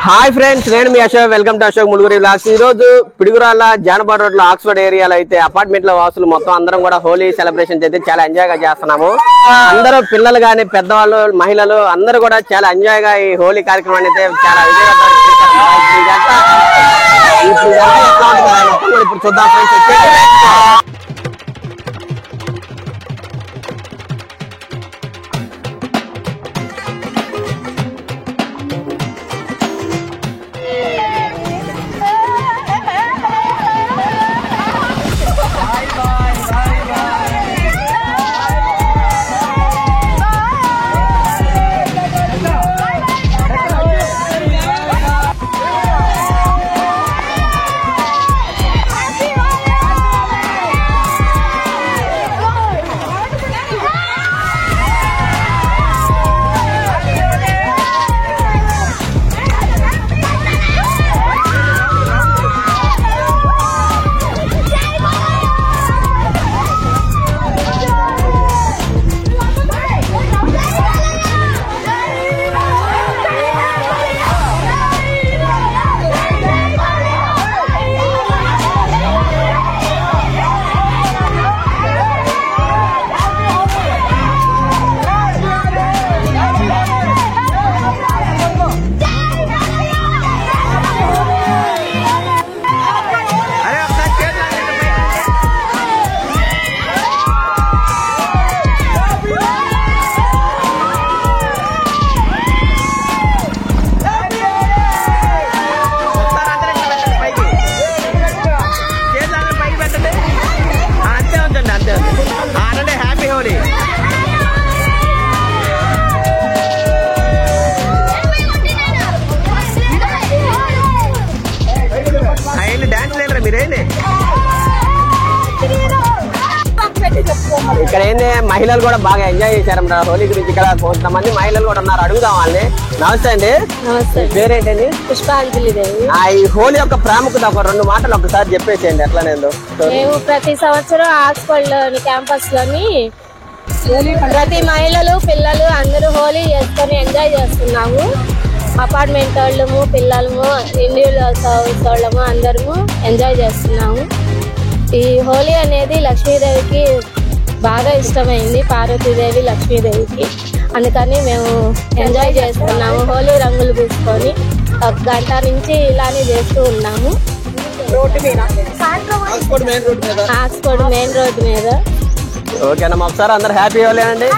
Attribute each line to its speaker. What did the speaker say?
Speaker 1: Hi friends, నేను మీ Ashok. Welcome to Ashok Muluguri vlogs. ఈ రోజు పిడుగురాళ్ళ జానపద రోడ్ లో ఆక్స్ఫర్డ్ ఏరియాలో అయితే అపార్ట్మెంట్ లో వాసులు మొత్తం అందరం కూడా హోలీ సెలబ్రేషన్స్ అయితే చాలా ఎంజాయ్ గా చేస్తున్నాము. అందరూ పిల్లలు గానీ, పెద్దవాళ్ళు, మహిళలు అందరూ కూడా చాలా ఎంజాయ్ గా ఈ హోలీ కార్యక్రమాన్ని అయితే చాలా విజయవంతంగా ఇప్పుడు చూద్దాం ఫ్రెండ్స్. ఇక్కడ ఏంది, మహిళలు కూడా బాగా ఎంజాయ్ చేశారన్నమాట హోలీ గురించి. ఇక్కడ కొంతమంది మహిళలు కూడా ఉన్నారు, అడుగుదాం వాళ్ళని. నమస్తే అండి. పేరేంటండి?
Speaker 2: పుష్పాంజలి దేవి.
Speaker 1: ఈ హోలీ యొక్క ప్రాముఖ్యత ఒక 2 మాటలు ఒకసారి చెప్పేసేయండి. ఎట్లానేందో.
Speaker 2: మేము ప్రతి సంవత్సరం ఆక్స్ఫర్డ్ లోని క్యాంపస్ లోని ప్రతి మహిళలు, పిల్లలు అందరూ హోలీ చేసుకొని ఎంజాయ్ చేస్తున్నాము. అపార్ట్మెంట్ వాళ్ళము, పిల్లలము, ఇండివిజువల్స్ వాళ్ళము అందరము ఎంజాయ్ చేస్తున్నాము. ఈ హోలీ అనేది లక్ష్మీదేవికి బాగా ఇష్టమైంది, పార్వతీదేవి లక్ష్మీదేవికి. అందుకని మేము ఎంజాయ్ చేస్తున్నాము. హోలీ రంగులు పూసుకొని 1 గంట నుంచి ఇలానే చేస్తూ ఉన్నాము. ఆక్స్ఫర్డ్ మెయిన్ రోడ్ మీద.
Speaker 1: ఓకేనా, ఒకసారి అందరు హ్యాపీ హోలీ అండి.